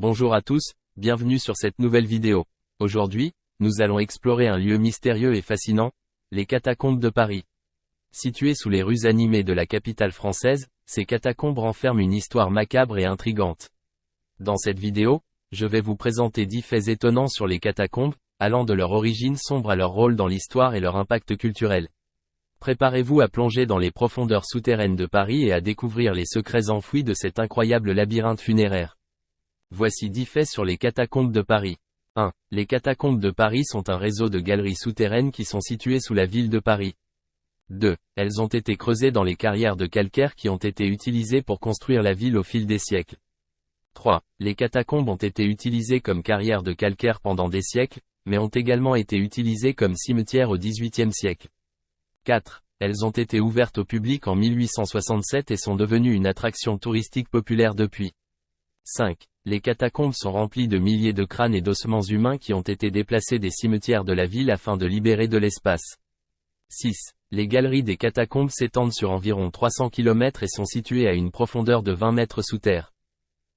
Bonjour à tous, bienvenue sur cette nouvelle vidéo. Aujourd'hui, nous allons explorer un lieu mystérieux et fascinant, les catacombes de Paris. Situées sous les rues animées de la capitale française, ces catacombes renferment une histoire macabre et intrigante. Dans cette vidéo, je vais vous présenter 10 faits étonnants sur les catacombes, allant de leur origine sombre à leur rôle dans l'histoire et leur impact culturel. Préparez-vous à plonger dans les profondeurs souterraines de Paris et à découvrir les secrets enfouis de cet incroyable labyrinthe funéraire. Voici 10 faits sur les catacombes de Paris. 1. Les catacombes de Paris sont un réseau de galeries souterraines qui sont situées sous la ville de Paris. 2. Elles ont été creusées dans les carrières de calcaire qui ont été utilisées pour construire la ville au fil des siècles. 3. Les catacombes ont été utilisées comme carrières de calcaire pendant des siècles, mais ont également été utilisées comme cimetières au XVIIIe siècle. 4. Elles ont été ouvertes au public en 1867 et sont devenues une attraction touristique populaire depuis. 5. Les catacombes sont remplies de milliers de crânes et d'ossements humains qui ont été déplacés des cimetières de la ville afin de libérer de l'espace. 6. Les galeries des catacombes s'étendent sur environ 300 km et sont situées à une profondeur de 20 mètres sous terre.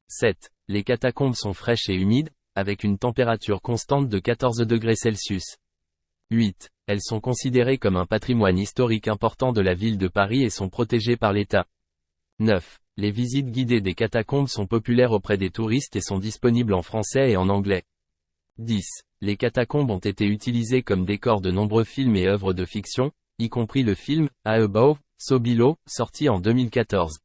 7. Les catacombes sont fraîches et humides, avec une température constante de 14 degrés Celsius. 8. Elles sont considérées comme un patrimoine historique important de la ville de Paris et sont protégées par l'État. 9. Les visites guidées des catacombes sont populaires auprès des touristes et sont disponibles en français et en anglais. 10. Les catacombes ont été utilisées comme décor de nombreux films et œuvres de fiction, y compris le film « A Above, So Below » sorti en 2014.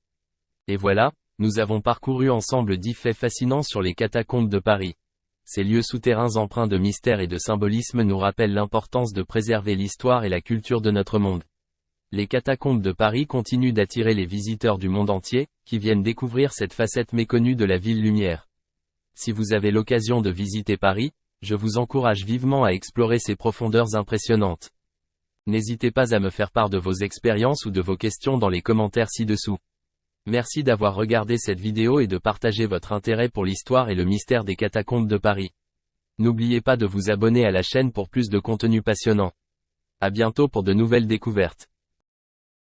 Et voilà, nous avons parcouru ensemble 10 faits fascinants sur les catacombes de Paris. Ces lieux souterrains empreints de mystère et de symbolisme nous rappellent l'importance de préserver l'histoire et la culture de notre monde. Les catacombes de Paris continuent d'attirer les visiteurs du monde entier, qui viennent découvrir cette facette méconnue de la ville lumière. Si vous avez l'occasion de visiter Paris, je vous encourage vivement à explorer ces profondeurs impressionnantes. N'hésitez pas à me faire part de vos expériences ou de vos questions dans les commentaires ci-dessous. Merci d'avoir regardé cette vidéo et de partager votre intérêt pour l'histoire et le mystère des catacombes de Paris. N'oubliez pas de vous abonner à la chaîne pour plus de contenu passionnant. À bientôt pour de nouvelles découvertes.